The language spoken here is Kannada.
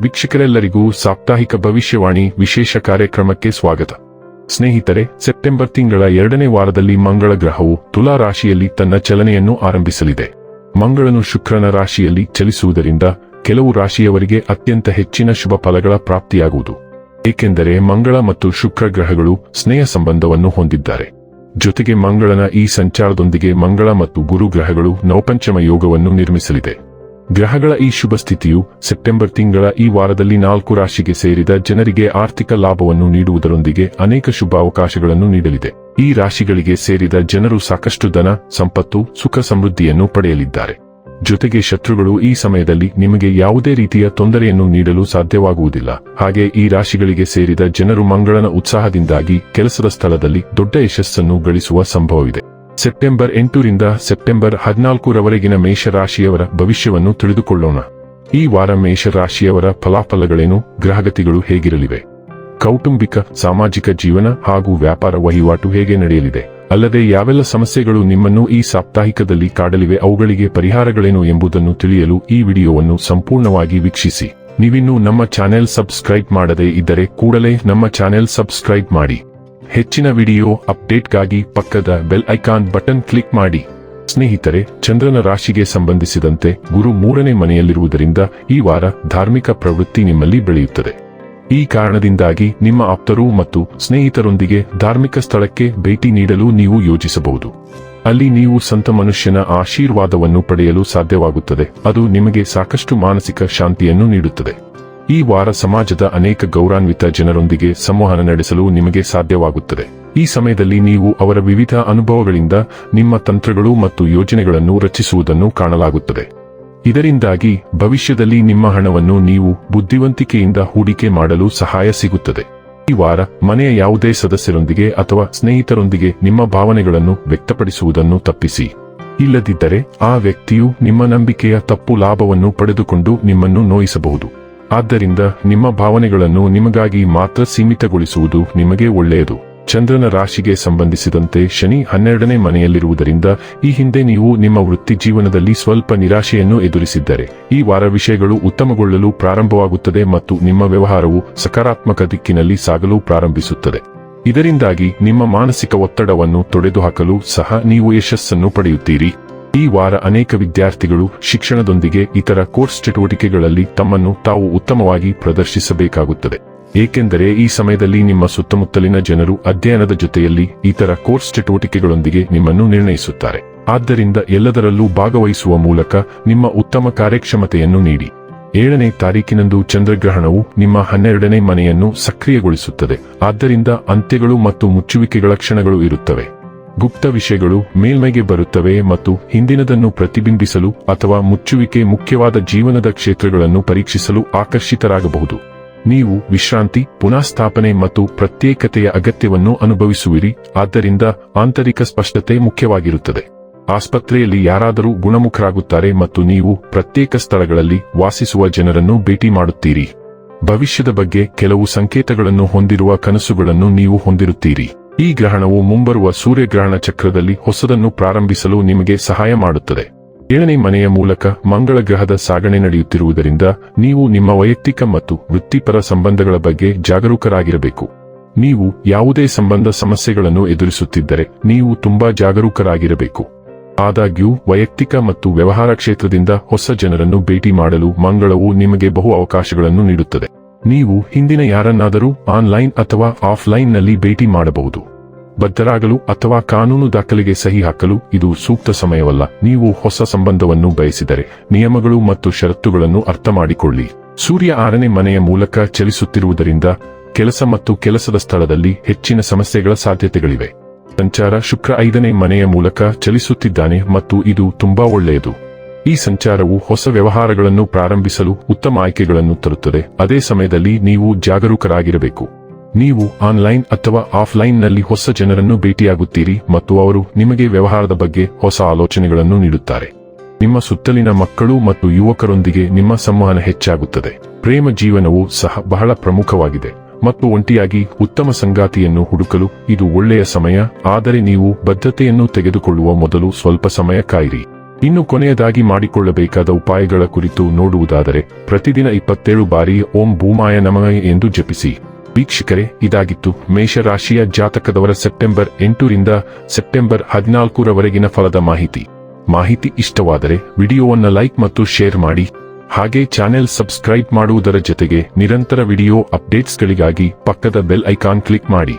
ವೀಕ್ಷಕರೆಲ್ಲರಿಗೂ ಸಾಪ್ತಾಹಿಕ ಭವಿಷ್ಯವಾಣಿ ವಿಶೇಷ ಕಾರ್ಯಕ್ರಮಕ್ಕೆ ಸ್ವಾಗತ. ಸ್ನೇಹಿತರೆ, ಸೆಪ್ಟೆಂಬರ್ ತಿಂಗಳ 2ನೇ ವಾರದಲ್ಲಿ ಮಂಗಳ ಗ್ರಹವು ತುಲಾ ರಾಶಿಯಲ್ಲಿ ತನ್ನ ಚಲನೆಯನ್ನು ಆರಂಭಿಸಲಿದೆ. ಮಂಗಳನು ಶುಕ್ರನ ರಾಶಿಯಲ್ಲಿ ಚಲಿಸುವುದರಿಂದ ಕೆಲವು ರಾಶಿಯವರಿಗೆ ಅತ್ಯಂತ ಹೆಚ್ಚಿನ ಶುಭ ಫಲಗಳ ಪ್ರಾಪ್ತಿಯಾಗುವುದು. ಏಕೆಂದರೆ ಮಂಗಳ ಮತ್ತು ಶುಕ್ರ ಗ್ರಹಗಳು ಸ್ನೇಹ ಸಂಬಂಧವನ್ನು ಹೊಂದಿದ್ದಾರೆ. ಜೊತೆಗೆ ಮಂಗಳನ ಈ ಸಂಚಾರದೊಂದಿಗೆ ಮಂಗಳ ಮತ್ತು ಗುರು ಗ್ರಹಗಳು ನವಪಂಚಮ ಯೋಗವನ್ನು ನಿರ್ಮಿಸಲಿದೆ. ಗ್ರಹಗಳ ಈ ಶುಭ ಸ್ಥಿತಿಯು ಸೆಪ್ಟೆಂಬರ್ ತಿಂಗಳ ಈ ವಾರದಲ್ಲಿ 4 ರಾಶಿಗೆ ಸೇರಿದ ಜನರಿಗೆ ಆರ್ಥಿಕ ಲಾಭವನ್ನು ನೀಡುವುದರೊಂದಿಗೆ ಅನೇಕ ಶುಭ ಅವಕಾಶಗಳನ್ನು ನೀಡಲಿದೆ. ಈ ರಾಶಿಗಳಿಗೆ ಸೇರಿದ ಜನರು ಸಾಕಷ್ಟು ಧನ, ಸಂಪತ್ತು, ಸುಖ ಸಮೃದ್ಧಿಯನ್ನು ಪಡೆಯಲಿದ್ದಾರೆ. ಜೊತೆಗೆ ಶತ್ರುಗಳು ಈ ಸಮಯದಲ್ಲಿ ನಿಮಗೆ ಯಾವುದೇ ರೀತಿಯ ತೊಂದರೆಯನ್ನು ನೀಡಲು ಸಾಧ್ಯವಾಗುವುದಿಲ್ಲ. ಹಾಗೆ ಈ ರಾಶಿಗಳಿಗೆ ಸೇರಿದ ಜನರು ಮಂಗಳನ ಉತ್ಸಾಹದಿಂದಾಗಿ ಕೆಲಸದ ಸ್ಥಳದಲ್ಲಿ ದೊಡ್ಡ ಯಶಸ್ಸನ್ನು ಗಳಿಸುವ ಸಂಭವವಿದೆ. ಸೆಪ್ಟೆಂಬರ್ 8ರಿಂದ ಸೆಪ್ಟೆಂಬರ್ 14ರವರೆಗಿನ ಮೇಷರಾಶಿಯವರ ಭವಿಷ್ಯವನ್ನು ತಿಳಿದುಕೊಳ್ಳೋಣ. ಈ ವಾರ ಮೇಷರಾಶಿಯವರ ಫಲಾಫಲಗಳೇನು, ಗ್ರಹಗತಿಗಳು ಹೇಗಿರಲಿವೆ, ಕೌಟುಂಬಿಕ, ಸಾಮಾಜಿಕ ಜೀವನ ಹಾಗೂ ವ್ಯಾಪಾರ ವಹಿವಾಟು ಹೇಗೆ ನಡೆಯಲಿದೆ, ಅಲ್ಲದೆ ಯಾವೆಲ್ಲ ಸಮಸ್ಯೆಗಳು ನಿಮ್ಮನ್ನು ಈ ಸಾಪ್ತಾಹಿಕದಲ್ಲಿ ಕಾಡಲಿವೆ, ಅವುಗಳಿಗೆ ಪರಿಹಾರಗಳೇನು ಎಂಬುದನ್ನು ತಿಳಿಯಲು ಈ ವಿಡಿಯೋವನ್ನು ಸಂಪೂರ್ಣವಾಗಿ ವೀಕ್ಷಿಸಿ. ನೀವಿನ್ನೂ ನಮ್ಮ ಚಾನೆಲ್ ಸಬ್ಸ್ಕ್ರೈಬ್ ಮಾಡದೇ ಇದ್ದರೆ ಕೂಡಲೇ ನಮ್ಮ ಚಾನೆಲ್ ಸಬ್ಸ್ಕ್ರೈಬ್ ಮಾಡಿ. ಹೆಚ್ಚಿನ ವಿಡಿಯೋ ಅಪ್ಡೇಟ್ಗಾಗಿ ಪಕ್ಕದ ಬೆಲ್ ಐಕಾನ್ ಬಟನ್ ಕ್ಲಿಕ್ ಮಾಡಿ. ಸ್ನೇಹಿತರೆ, ಚಂದ್ರನ ರಾಶಿಗೆ ಸಂಬಂಧಿಸಿದಂತೆ ಗುರು 3ನೇ ಮನೆಯಲ್ಲಿರುವುದರಿಂದ ಈ ವಾರ ಧಾರ್ಮಿಕ ಪ್ರವೃತ್ತಿ ನಿಮ್ಮಲ್ಲಿ ಬೆಳೆಯುತ್ತದೆ. ಈ ಕಾರಣದಿಂದಾಗಿ ನಿಮ್ಮ ಆಪ್ತರು ಮತ್ತು ಸ್ನೇಹಿತರೊಂದಿಗೆ ಧಾರ್ಮಿಕ ಸ್ಥಳಕ್ಕೆ ಭೇಟಿ ನೀಡಲು ನೀವು ಯೋಜಿಸಬಹುದು. ಅಲ್ಲಿ ನೀವು ಸಂತ ಮನುಷ್ಯನ ಆಶೀರ್ವಾದವನ್ನು ಪಡೆಯಲು ಸಾಧ್ಯವಾಗುತ್ತದೆ. ಅದು ನಿಮಗೆ ಸಾಕಷ್ಟು ಮಾನಸಿಕ ಶಾಂತಿಯನ್ನು ನೀಡುತ್ತದೆ. ಈ ವಾರ ಸಮಾಜದ ಅನೇಕ ಗೌರವಾನ್ವಿತ ಜನರೊಂದಿಗೆ ಸಂವಹನ ನಡೆಸಲು ನಿಮಗೆ ಸಾಧ್ಯವಾಗುತ್ತದೆ. ಈ ಸಮಯದಲ್ಲಿ ನೀವು ಅವರ ವಿವಿಧ ಅನುಭವಗಳಿಂದ ನಿಮ್ಮ ತಂತ್ರಗಳು ಮತ್ತು ಯೋಜನೆಗಳನ್ನು ರಚಿಸುವುದನ್ನು ಕಾಣಲಾಗುತ್ತದೆ. ಇದರಿಂದಾಗಿ ಭವಿಷ್ಯದಲ್ಲಿ ನಿಮ್ಮ ಹಣವನ್ನು ನೀವು ಬುದ್ಧಿವಂತಿಕೆಯಿಂದ ಹೂಡಿಕೆ ಮಾಡಲು ಸಹಾಯ ಸಿಗುತ್ತದೆ. ಈ ವಾರ ಮನೆಯ ಯಾವುದೇ ಸದಸ್ಯರೊಂದಿಗೆ ಅಥವಾ ಸ್ನೇಹಿತರೊಂದಿಗೆ ನಿಮ್ಮ ಭಾವನೆಗಳನ್ನು ವ್ಯಕ್ತಪಡಿಸುವುದನ್ನು ತಪ್ಪಿಸಿ. ಇಲ್ಲದಿದ್ದರೆ ಆ ವ್ಯಕ್ತಿಯು ನಿಮ್ಮ ನಂಬಿಕೆಯ ತಪ್ಪು ಲಾಭವನ್ನು ಪಡೆದುಕೊಂಡು ನಿಮ್ಮನ್ನು ನೋಯಿಸಬಹುದು. ಆದ್ದರಿಂದ ನಿಮ್ಮ ಭಾವನೆಗಳನ್ನು ನಿಮಗಾಗಿ ಮಾತ್ರ ಸೀಮಿತಗೊಳಿಸುವುದು ನಿಮಗೆ ಒಳ್ಳೆಯದು. ಚಂದ್ರನ ರಾಶಿಗೆ ಸಂಬಂಧಿಸಿದಂತೆ ಶನಿ 12ನೇ ಮನೆಯಲ್ಲಿರುವುದರಿಂದ ಈ ಹಿಂದೆ ನೀವು ನಿಮ್ಮ ವೃತ್ತಿ ಜೀವನದಲ್ಲಿ ಸ್ವಲ್ಪ ನಿರಾಶೆಯನ್ನು ಎದುರಿಸಿದ್ದರೆ ಈ ವಾರ ವಿಷಯಗಳು ಉತ್ತಮಗೊಳ್ಳಲು ಪ್ರಾರಂಭವಾಗುತ್ತದೆ ಮತ್ತು ನಿಮ್ಮ ವ್ಯವಹಾರವು ಸಕಾರಾತ್ಮಕ ದಿಕ್ಕಿನಲ್ಲಿ ಸಾಗಲು ಪ್ರಾರಂಭಿಸುತ್ತದೆ. ಇದರಿಂದಾಗಿ ನಿಮ್ಮ ಮಾನಸಿಕ ಒತ್ತಡವನ್ನು ತೊಡೆದುಹಾಕಲು ಸಹ ನೀವು ಯಶಸ್ಸನ್ನು ಪಡೆಯುತ್ತೀರಿ. ಈ ವಾರ ಅನೇಕ ವಿದ್ಯಾರ್ಥಿಗಳು ಶಿಕ್ಷಣದೊಂದಿಗೆ ಇತರ ಕೋರ್ಸ್ ಚಟುವಟಿಕೆಗಳಲ್ಲಿ ತಮ್ಮನ್ನು ತಾವು ಉತ್ತಮವಾಗಿ ಪ್ರದರ್ಶಿಸಬೇಕಾಗುತ್ತದೆ. ಏಕೆಂದರೆ ಈ ಸಮಯದಲ್ಲಿ ನಿಮ್ಮ ಸುತ್ತಮುತ್ತಲಿನ ಜನರು ಅಧ್ಯಯನದ ಜೊತೆಯಲ್ಲಿ ಇತರ ಕೋರ್ಸ್ ಚಟುವಟಿಕೆಗಳೊಂದಿಗೆ ನಿಮ್ಮನ್ನು ನಿರ್ಣಯಿಸುತ್ತಾರೆ. ಆದ್ದರಿಂದ ಎಲ್ಲದರಲ್ಲೂ ಭಾಗವಹಿಸುವ ಮೂಲಕ ನಿಮ್ಮ ಉತ್ತಮ ಕಾರ್ಯಕ್ಷಮತೆಯನ್ನು ನೀಡಿ. 7ನೇ ತಾರೀಕಿನಂದು ಚಂದ್ರಗ್ರಹಣವು ನಿಮ್ಮ 12ನೇ ಮನೆಯನ್ನು ಸಕ್ರಿಯಗೊಳಿಸುತ್ತದೆ. ಆದ್ದರಿಂದ ಅಂತ್ಯಗಳು ಮತ್ತು ಮುಚ್ಚುವಿಕೆಗಳ ಕ್ಷಣಗಳು ಇರುತ್ತವೆ. ಗುಪ್ತ ವಿಷಯಗಳು ಮೇಲ್ಮೈಗೆ ಬರುತ್ತವೆ ಮತ್ತು ಹಿಂದಿನದನ್ನು ಪ್ರತಿಬಿಂಬಿಸಲು ಅಥವಾ ಮುಚ್ಚುವಿಕೆ ಮುಖ್ಯವಾದ ಜೀವನದ ಕ್ಷೇತ್ರಗಳನ್ನು ಪರೀಕ್ಷಿಸಲು ಆಕರ್ಷಿತರಾಗಬಹುದು. ನೀವು ವಿಶ್ರಾಂತಿ, ಪುನಃಸ್ಥಾಪನೆ ಮತ್ತು ಪ್ರತ್ಯೇಕತೆಯ ಅಗತ್ಯವನ್ನು ಅನುಭವಿಸುವಿರಿ. ಆದ್ದರಿಂದ ಆಂತರಿಕ ಸ್ಪಷ್ಟತೆ ಮುಖ್ಯವಾಗಿರುತ್ತದೆ. ಆಸ್ಪತ್ರೆಯಲ್ಲಿ ಯಾರಾದರೂ ಗುಣಮುಖರಾಗುತ್ತಾರೆ ಮತ್ತು ನೀವು ಪ್ರತ್ಯೇಕ ಸ್ಥಳಗಳಲ್ಲಿ ವಾಸಿಸುವ ಜನರನ್ನು ಭೇಟಿ ಮಾಡುತ್ತೀರಿ. ಭವಿಷ್ಯದ ಬಗ್ಗೆ ಕೆಲವು ಸಂಕೇತಗಳನ್ನು ಹೊಂದಿರುವ ಕನಸುಗಳನ್ನು ನೀವು ಹೊಂದಿರುತ್ತೀರಿ. ಈ ಗ್ರಹಣವು ಮುಂಬರುವ ಸೂರ್ಯಗ್ರಹಣ ಚಕ್ರದಲ್ಲಿ ಹೊಸದನ್ನು ಪ್ರಾರಂಭಿಸಲು ನಿಮಗೆ ಸಹಾಯ ಮಾಡುತ್ತದೆ. 7ನೇ ಮನೆಯ ಮೂಲಕ ಮಂಗಳ ಗ್ರಹದ ಸಾಗಣೆ ನಡೆಯುತ್ತಿರುವುದರಿಂದ ನೀವು ನಿಮ್ಮ ವೈಯಕ್ತಿಕ ಮತ್ತು ವೃತ್ತಿಪರ ಸಂಬಂಧಗಳ ಬಗ್ಗೆ ಜಾಗರೂಕರಾಗಿರಬೇಕು. ನೀವು ಯಾವುದೇ ಸಂಬಂಧ ಸಮಸ್ಯೆಗಳನ್ನು ಎದುರಿಸುತ್ತಿದ್ದರೆ ನೀವು ತುಂಬಾ ಜಾಗರೂಕರಾಗಿರಬೇಕು. ಆದಾಗ್ಯೂ ವೈಯಕ್ತಿಕ ಮತ್ತು ವ್ಯವಹಾರ ಕ್ಷೇತ್ರದಿಂದ ಹೊಸ ಜನರನ್ನು ಭೇಟಿ ಮಾಡಲು ಮಂಗಳವು ನಿಮಗೆ ಬಹು ಅವಕಾಶಗಳನ್ನು ನೀಡುತ್ತದೆ. ನೀವು ಹಿಂದಿನ ಯಾರನ್ನಾದರೂ ಆನ್ಲೈನ್ ಅಥವಾ ಆಫ್ಲೈನ್ನಲ್ಲಿ ಭೇಟಿ ಮಾಡಬಹುದು. ಬದ್ಧರಾಗಲು ಅಥವಾ ಕಾನೂನು ದಾಖಲೆಗೆ ಸಹಿ ಹಾಕಲು ಇದು ಸೂಕ್ತ ಸಮಯವಲ್ಲ. ನೀವು ಹೊಸ ಸಂಬಂಧವನ್ನು ಬಯಸಿದರೆ ನಿಯಮಗಳು ಮತ್ತು ಷರತ್ತುಗಳನ್ನು ಅರ್ಥ ಮಾಡಿಕೊಳ್ಳಿ. ಸೂರ್ಯ 6ನೇ ಮನೆಯ ಮೂಲಕ ಚಲಿಸುತ್ತಿರುವುದರಿಂದ ಕೆಲಸ ಮತ್ತು ಕೆಲಸದ ಸ್ಥಳದಲ್ಲಿ ಹೆಚ್ಚಿನ ಸಮಸ್ಯೆಗಳ ಸಾಧ್ಯತೆಗಳಿವೆ. ಸಂಚಾರ ಶುಕ್ರ 5ನೇ ಮನೆಯ ಮೂಲಕ ಚಲಿಸುತ್ತಿದ್ದಾನೆ ಮತ್ತು ಇದು ತುಂಬಾ ಒಳ್ಳೆಯದು. ಈ ಸಂಚಾರವು ಹೊಸ ವ್ಯವಹಾರಗಳನ್ನು ಪ್ರಾರಂಭಿಸಲು ಉತ್ತಮ ಆಯ್ಕೆಗಳನ್ನು ತರುತ್ತದೆ. ಅದೇ ಸಮಯದಲ್ಲಿ ನೀವು ಜಾಗರೂಕರಾಗಿರಬೇಕು. ನೀವು ಆನ್ಲೈನ್ ಅಥವಾ ಆಫ್ಲೈನ್ನಲ್ಲಿ ಹೊಸ ಜನರನ್ನು ಭೇಟಿಯಾಗುತ್ತೀರಿ ಮತ್ತು ಅವರು ನಿಮಗೆ ವ್ಯವಹಾರದ ಬಗ್ಗೆ ಹೊಸ ಆಲೋಚನೆಗಳನ್ನು ನೀಡುತ್ತಾರೆ. ನಿಮ್ಮ ಸುತ್ತಲಿನ ಮಕ್ಕಳು ಮತ್ತು ಯುವಕರೊಂದಿಗೆ ನಿಮ್ಮ ಸಂವಹನ ಹೆಚ್ಚಾಗುತ್ತದೆ. ಪ್ರೇಮ ಜೀವನವು ಸಹ ಬಹಳ ಪ್ರಮುಖವಾಗಿದೆ ಮತ್ತು ಒಂಟಿಯಾಗಿ ಉತ್ತಮ ಸಂಗಾತಿಯನ್ನು ಹುಡುಕಲು ಇದು ಒಳ್ಳೆಯ ಸಮಯ. ಆದರೆ ನೀವು ಬದ್ಧತೆಯನ್ನು ತೆಗೆದುಕೊಳ್ಳುವ ಮೊದಲು ಸ್ವಲ್ಪ ಸಮಯ ಕಾಯಿರಿ. ಇನ್ನು ಕೊನೆಯದಾಗಿ ಮಾಡಿಕೊಳ್ಳಬೇಕಾದ ಉಪಾಯಗಳ ಕುರಿತು ನೋಡುವುದಾದರೆ ಪ್ರತಿದಿನ 27 ಬಾರಿ ಓಂ ಭೂಮಾಯ ನಮಃ ಎಂದು ಜಪಿಸಿ. ವೀಕ್ಷಕರೇ, ಇದಾಗಿತ್ತು ಮೇಷರಾಶಿಯ ಜಾತಕದವರ ಸೆಪ್ಟೆಂಬರ್ 8 ರಿಂದ ಸೆಪ್ಟೆಂಬರ್ 14 ರವರೆಗಿನ ಫಲದ ಮಾಹಿತಿ ಇಷ್ಟವಾದರೆ ವಿಡಿಯೋವನ್ನು ಲೈಕ್ ಮತ್ತು ಶೇರ್ ಮಾಡಿ. ಹಾಗೆ ಚಾನೆಲ್ ಸಬ್ಸ್ಕ್ರೈಬ್ ಮಾಡುವುದರ ಜೊತೆಗೆ ನಿರಂತರ ವಿಡಿಯೋ ಅಪ್ಡೇಟ್ಸ್ಗಳಿಗಾಗಿ ಪಕ್ಕದ ಬೆಲ್ ಐಕಾನ್ ಕ್ಲಿಕ್ ಮಾಡಿ.